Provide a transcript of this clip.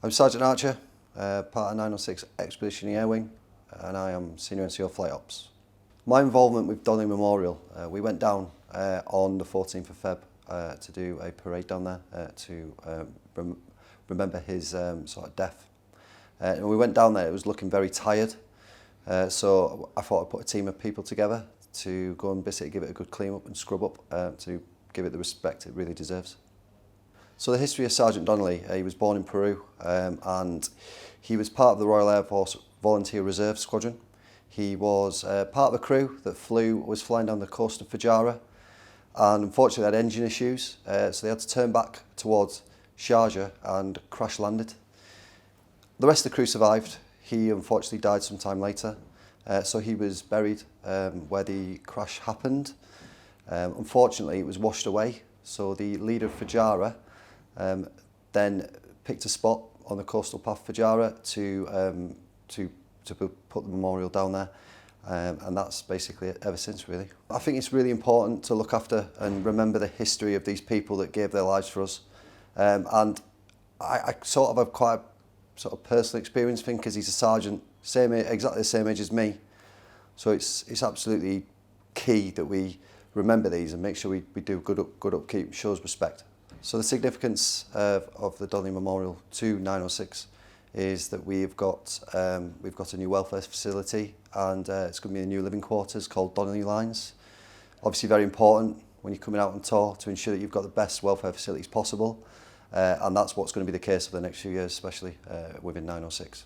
I'm Sergeant Archer, part of 906 Expeditionary Air Wing, and I am Senior NCO Flight Ops. My involvement with Donnelly Memorial, we went down on the 14th of Feb to do a parade down there to remember his sort of death. And we went down there, it was looking very tired, so I thought I'd put a team of people together to go and basically give it a good clean up and scrub up to give it the respect it really deserves. So the history of Sergeant Donnelly, he was born in Peru and he was part of the Royal Air Force Volunteer Reserve Squadron. He was part of a crew that was flying down the coast of Fujairah, and unfortunately had engine issues, so they had to turn back towards Sharjah and crash landed. The rest of the crew survived. He unfortunately died sometime later, so he was buried where the crash happened. Unfortunately, it was washed away, so the leader of Fujairah then picked a spot on the coastal path of Fujairah to put the memorial down there, and that's basically it ever since, really. I think it's really important to look after and remember the history of these people that gave their lives for us, and I sort of have quite a sort of personal experience thing, because he's a sergeant, exactly the same age as me, so it's absolutely key that we remember these and make sure we do good upkeep, shows respect. So the significance of the Donnelly Memorial to 906 is that we've got a new welfare facility, and it's going to be a new living quarters called Donnelly Lines. Obviously very important when you're coming out on tour to ensure that you've got the best welfare facilities possible, and that's what's going to be the case for the next few years, especially within 906.